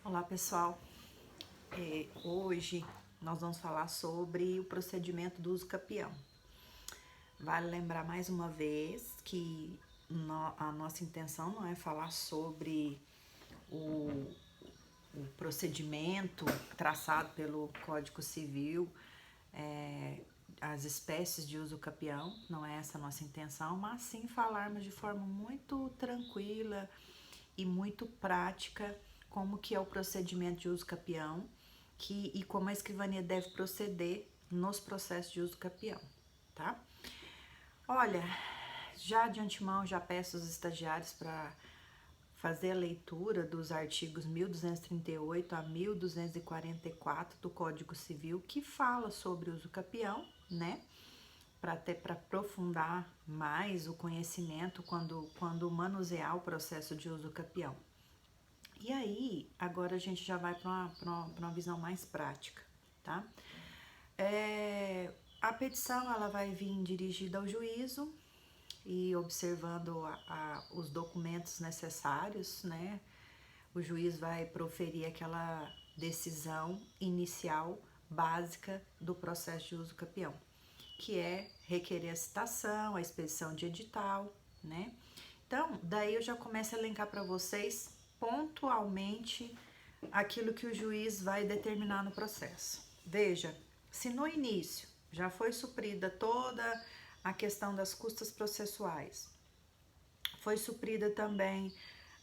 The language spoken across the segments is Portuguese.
Olá pessoal, hoje nós vamos falar sobre o procedimento do uso capião. Vale lembrar mais uma vez que a nossa intenção não é falar sobre o procedimento traçado pelo Código Civil, as espécies de uso capião, não é essa a nossa intenção, mas sim falarmos de forma muito tranquila e muito prática como que é o procedimento de uso capião e como a escrivania deve proceder nos processos de uso capião, tá? Olha, já de antemão já peço os estagiários para fazer a leitura dos artigos 1238 a 1244 do Código Civil, que fala sobre o uso capião, né? Para aprofundar mais o conhecimento quando manusear o processo de uso capião. E aí, agora a gente já vai para uma visão mais prática, tá? A petição ela vai vir dirigida ao juízo e observando os documentos necessários, né? O juiz vai proferir aquela decisão inicial básica do processo de uso capião, que é requerer a citação, a expedição de edital, né? Então, daí eu já começo a elencar para vocês pontualmente aquilo que o juiz vai determinar no processo. Veja, se no início já foi suprida toda a questão das custas processuais, foi suprida também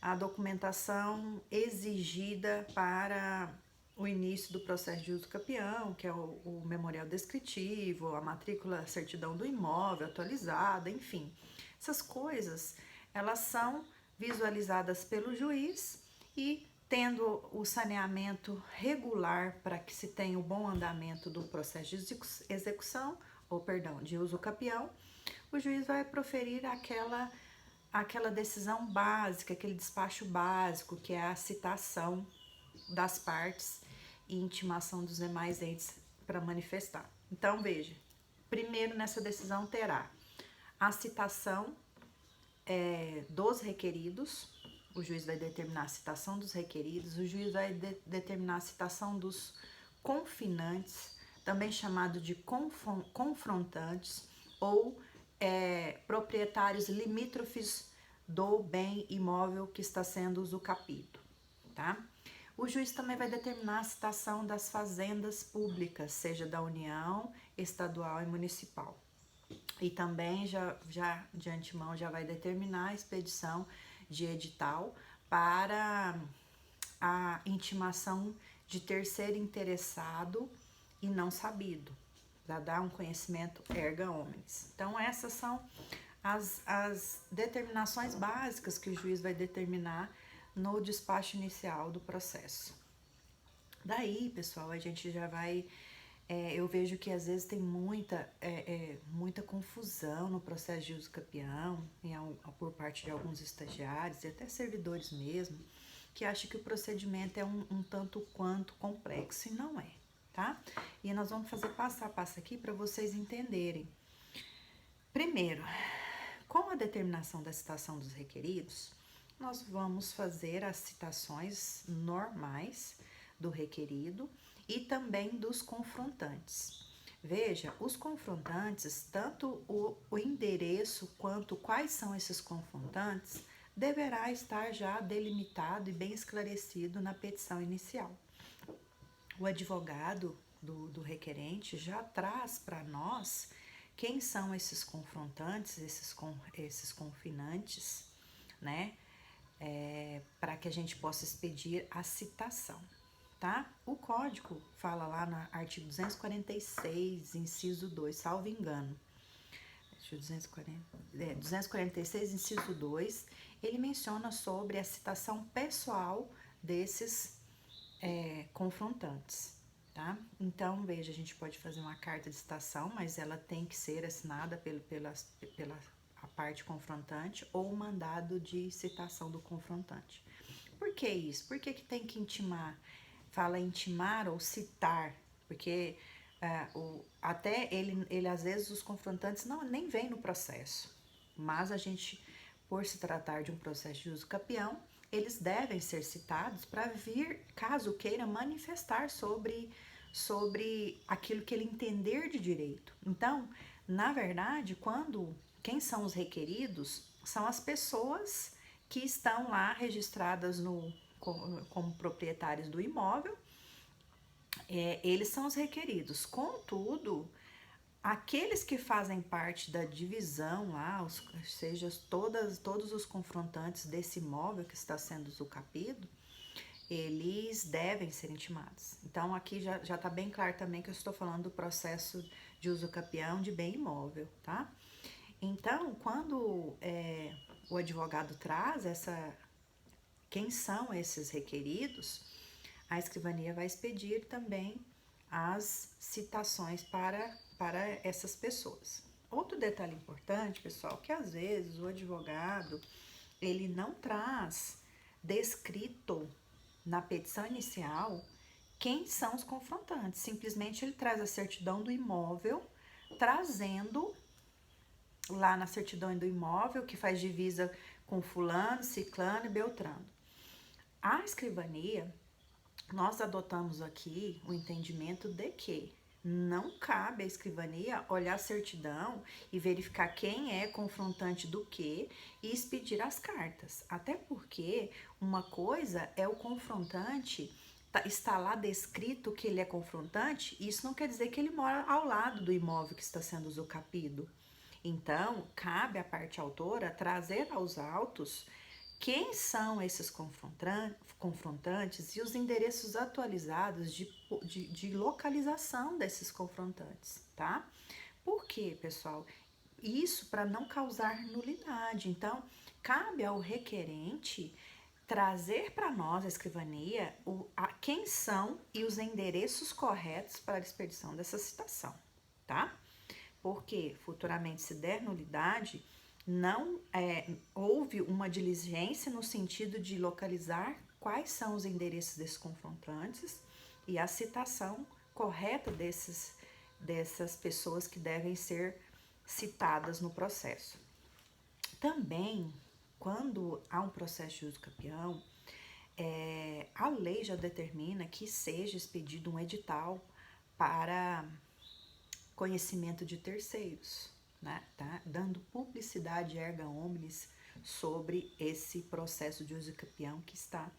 a documentação exigida para o início do processo de uso capião, que é o memorial descritivo, a matrícula, certidão do imóvel atualizada, enfim. Essas coisas, elas são visualizadas pelo juiz e tendo o saneamento regular para que se tenha o bom andamento do processo de execução, ou perdão, de uso capião, o juiz vai proferir aquela decisão básica, aquele despacho básico, que é a citação das partes e intimação dos demais entes para manifestar. Então, veja, primeiro nessa decisão terá a citação dos requeridos, o juiz vai determinar a citação dos requeridos, o juiz vai determinar a citação dos confinantes, também chamado de confrontantes, ou proprietários limítrofes do bem imóvel que está sendo usucapido, tá? O juiz também vai determinar a citação das fazendas públicas, seja da União, estadual e municipal. E também já de antemão já vai determinar a expedição de edital para a intimação de terceiro interessado e não sabido, para dar um conhecimento erga omnes. Então essas são as determinações básicas que o juiz vai determinar no despacho inicial do processo. Daí, pessoal, a gente já vai... eu vejo que às vezes tem muita confusão no processo de uso capião, por parte de alguns estagiários e até servidores mesmo, que acham que o procedimento é um tanto quanto complexo, e não é, tá? E nós vamos fazer passo a passo aqui para vocês entenderem. Primeiro, com a determinação da citação dos requeridos, nós vamos fazer as citações normais do requerido e também dos confrontantes. Veja, os confrontantes, tanto o endereço quanto quais são esses confrontantes, deverá estar já delimitado e bem esclarecido na petição inicial. O advogado do requerente já traz para nós quem são esses confrontantes, esses confinantes, né? Para que a gente possa expedir a citação, tá? O código fala lá no artigo 246, inciso 2, salvo engano. 246, inciso 2, ele menciona sobre a citação pessoal desses confrontantes, tá? Então, veja, a gente pode fazer uma carta de citação, mas ela tem que ser assinada pela a parte confrontante ou mandado de citação do confrontante. Por que isso? Por que tem que intimar? Fala intimar ou citar, porque até ele às vezes os confrontantes nem vêm no processo, mas a gente, por se tratar de um processo de uso capião, eles devem ser citados para vir, caso queira, manifestar sobre aquilo que ele entender de direito. Então, na verdade, quem são os requeridos são as pessoas que estão lá registradas como proprietários do imóvel, eles são os requeridos. Contudo, aqueles que fazem parte da divisão lá, seja todos os confrontantes desse imóvel que está sendo usucapido, eles devem ser intimados. Então, aqui já está bem claro também que eu estou falando do processo de usucapião de bem imóvel, tá? Então, quando o advogado traz quem são esses requeridos, a escrivania vai expedir também as citações para essas pessoas. Outro detalhe importante, pessoal, que às vezes o advogado ele não traz descrito na petição inicial quem são os confrontantes. Simplesmente ele traz a certidão do imóvel, trazendo lá na certidão do imóvel que faz divisa com fulano, ciclano e beltrano. A escrivania, nós adotamos aqui o entendimento de que não cabe à escrivania olhar a certidão e verificar quem é confrontante do que e expedir as cartas. Até porque uma coisa é o confrontante está lá descrito que ele é confrontante, isso não quer dizer que ele mora ao lado do imóvel que está sendo usucapido. Então, cabe à parte autora trazer aos autos quem são esses confrontantes e os endereços atualizados de localização desses confrontantes, tá? Por quê, pessoal? Isso para não causar nulidade. Então, cabe ao requerente trazer para nós, a escrivania, quem são e os endereços corretos para a expedição dessa citação, tá? Porque futuramente, se der nulidade, não houve uma diligência no sentido de localizar quais são os endereços desses confrontantes e a citação correta dessas pessoas que devem ser citadas no processo. Também, quando há um processo de usucapião, a lei já determina que seja expedido um edital para conhecimento de terceiros, né? Tá? Dando publicidade erga omnes sobre esse processo de usucapião que está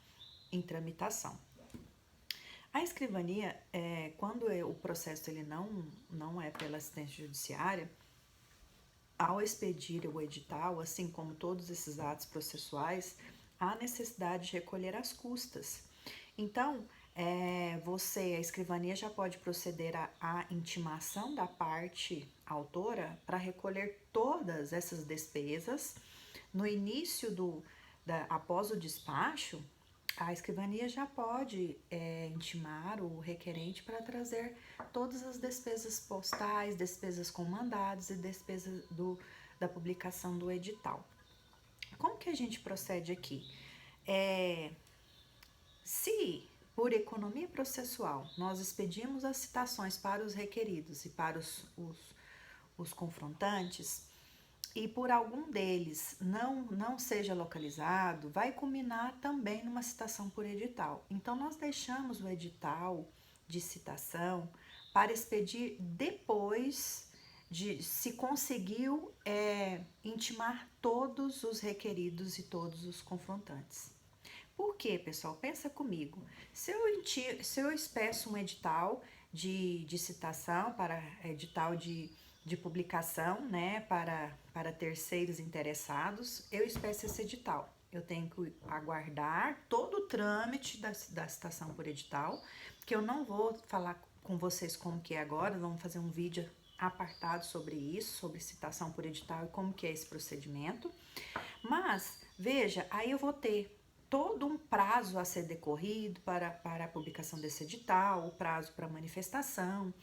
em tramitação. A escrivania, quando o processo ele não é pela assistência judiciária, ao expedir o edital, assim como todos esses atos processuais, há necessidade de recolher as custas. Então, a escrivania já pode proceder à intimação da parte autora para recolher todas essas despesas. No início após o despacho, a escrivania já pode intimar o requerente para trazer todas as despesas postais, despesas com mandados e despesas da publicação do edital. Como que a gente procede aqui? Se por economia processual nós expedimos as citações para os requeridos e para os confrontantes, e por algum deles não seja localizado, vai culminar também numa citação por edital. Então, nós deixamos o edital de citação para expedir depois de se conseguiu intimar todos os requeridos e todos os confrontantes. Por quê, pessoal? Pensa comigo. Se eu peço um edital de citação, para edital de publicação, né, para terceiros interessados, eu peço esse edital. Eu tenho que aguardar todo o trâmite da citação por edital, que eu não vou falar com vocês como que é agora, vamos fazer um vídeo apartado sobre isso, sobre citação por edital e como que é esse procedimento. Mas, veja, aí eu vou ter todo um prazo a ser decorrido para a publicação desse edital, o prazo para manifestação.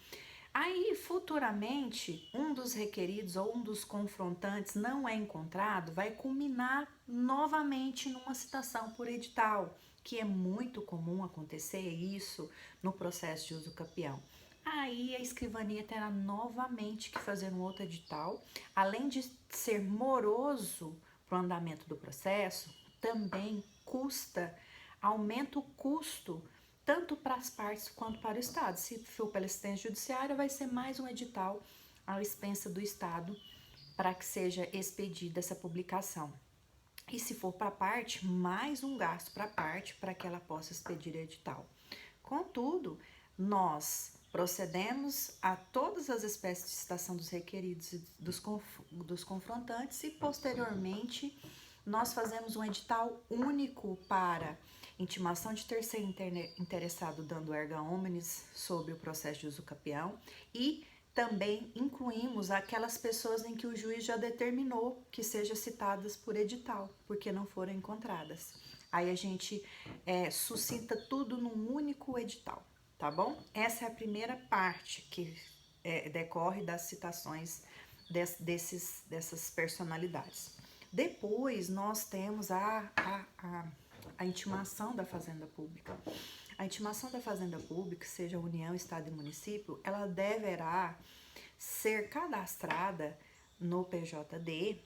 Aí, futuramente, um dos requeridos ou um dos confrontantes não é encontrado, vai culminar novamente numa citação por edital, que é muito comum acontecer isso no processo de usucapião. Aí a escrivania terá novamente que fazer um outro edital, além de ser moroso para o andamento do processo, também aumenta o custo tanto para as partes quanto para o Estado. Se for pela assistência judiciária, vai ser mais um edital à expensa do Estado para que seja expedida essa publicação. E se for para a parte, mais um gasto para a parte para que ela possa expedir edital. Contudo, nós procedemos a todas as espécies de citação dos requeridos e dos confrontantes e, posteriormente, nós fazemos um edital único para intimação de terceiro interessado dando erga omnes sobre o processo de uso capião e também incluímos aquelas pessoas em que o juiz já determinou que sejam citadas por edital, porque não foram encontradas. Aí a gente suscita tudo num único edital, tá bom? Essa é a primeira parte que decorre das citações dessas personalidades. Depois nós temos a intimação da Fazenda Pública. A intimação da Fazenda Pública, seja União, Estado e Município, ela deverá ser cadastrada no PJD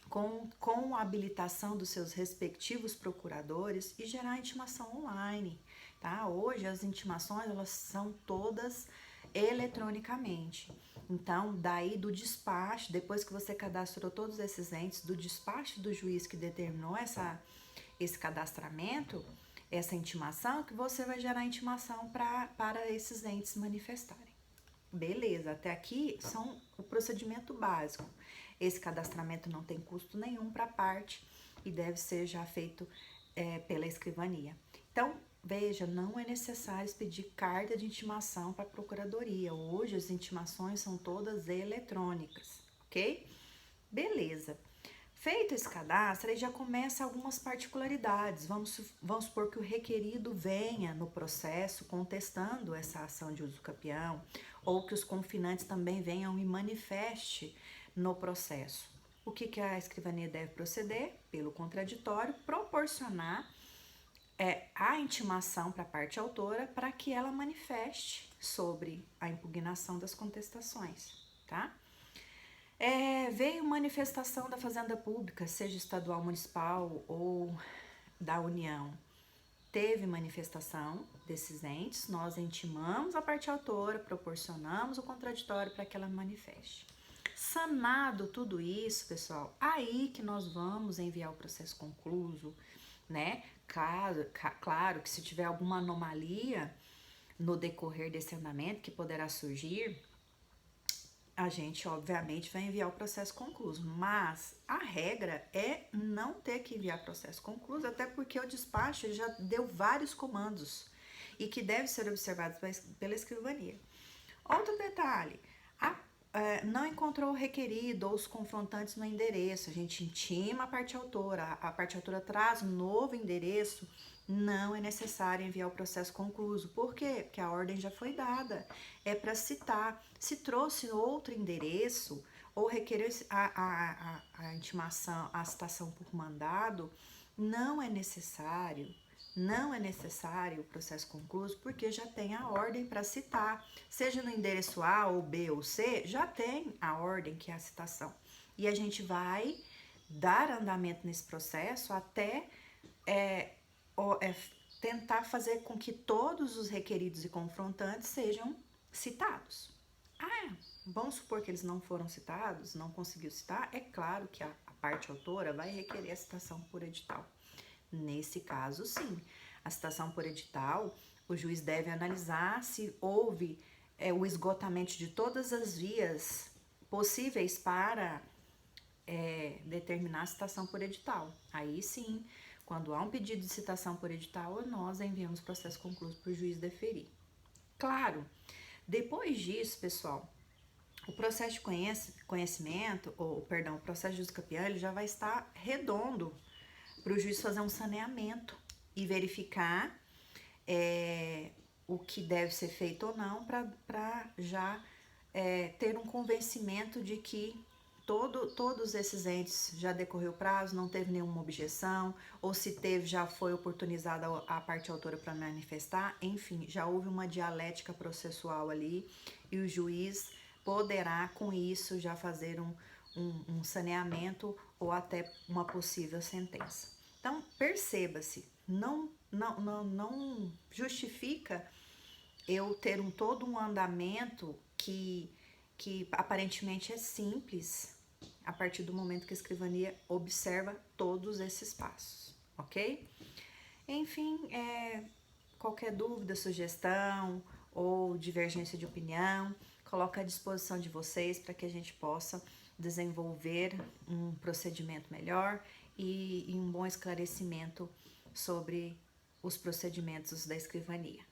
com a habilitação dos seus respectivos procuradores e gerar a intimação online, tá? Hoje as intimações, elas são todas eletronicamente. Então, daí do despacho, depois que você cadastrou todos esses entes, do despacho do juiz que determinou esse cadastramento, essa intimação, que você vai gerar intimação para esses entes manifestarem. Beleza, até aqui são o procedimento básico. Esse cadastramento não tem custo nenhum para a parte e deve ser já feito pela escrivania. Então, veja, não é necessário expedir carta de intimação para a procuradoria. Hoje as intimações são todas eletrônicas, ok? Beleza. Feito esse cadastro, aí já começa algumas particularidades. Vamos supor que o requerido venha no processo contestando essa ação de uso capião, ou que os confinantes também venham e manifeste no processo. O que a escrivania deve proceder? Pelo contraditório, proporcionar a intimação para a parte autora para que ela manifeste sobre a impugnação das contestações, tá? Veio manifestação da Fazenda Pública, seja estadual, municipal ou da União. Teve manifestação desses entes, nós intimamos a parte autora, proporcionamos o contraditório para que ela manifeste. Sanado tudo isso, pessoal, aí que nós vamos enviar o processo concluso, né? Claro que se tiver alguma anomalia no decorrer desse andamento que poderá surgir, a gente, obviamente, vai enviar o processo concluso, mas a regra é não ter que enviar processo concluso, até porque o despacho já deu vários comandos e que deve ser observado pela escrivania. Outro detalhe, não encontrou o requerido ou os confrontantes no endereço, a gente intima a parte autora traz um novo endereço, não é necessário enviar o processo concluso. Por quê? Porque a ordem já foi dada. É para citar. Se trouxe outro endereço ou requerer a intimação, a citação por mandado, não é necessário o processo concluso, porque já tem a ordem para citar. Seja no endereço A ou B ou C, já tem a ordem que é a citação. E a gente vai dar andamento nesse processo até tentar fazer com que todos os requeridos e confrontantes sejam citados. Vamos supor que eles não foram citados, não conseguiu citar, é claro que a parte autora vai requerer a citação por edital. Nesse caso, sim, a citação por edital, o juiz deve analisar se houve o esgotamento de todas as vias possíveis para determinar a citação por edital. Aí sim, quando há um pedido de citação por edital, nós enviamos o processo concluso para o juiz deferir. Claro, depois disso, pessoal, o processo de conhecimento, o processo de uso capião, ele já vai estar redondo para o juiz fazer um saneamento e verificar o que deve ser feito ou não para já ter um convencimento de que todos esses entes já decorreu o prazo, não teve nenhuma objeção, ou se teve, já foi oportunizada a parte autora para manifestar, enfim, já houve uma dialética processual ali e o juiz poderá, com isso, já fazer um saneamento ou até uma possível sentença. Então, perceba-se, não justifica eu ter todo um andamento que aparentemente é simples, a partir do momento que a escrivania observa todos esses passos, ok? Enfim, qualquer dúvida, sugestão ou divergência de opinião, coloco à disposição de vocês para que a gente possa desenvolver um procedimento melhor e um bom esclarecimento sobre os procedimentos da escrivania.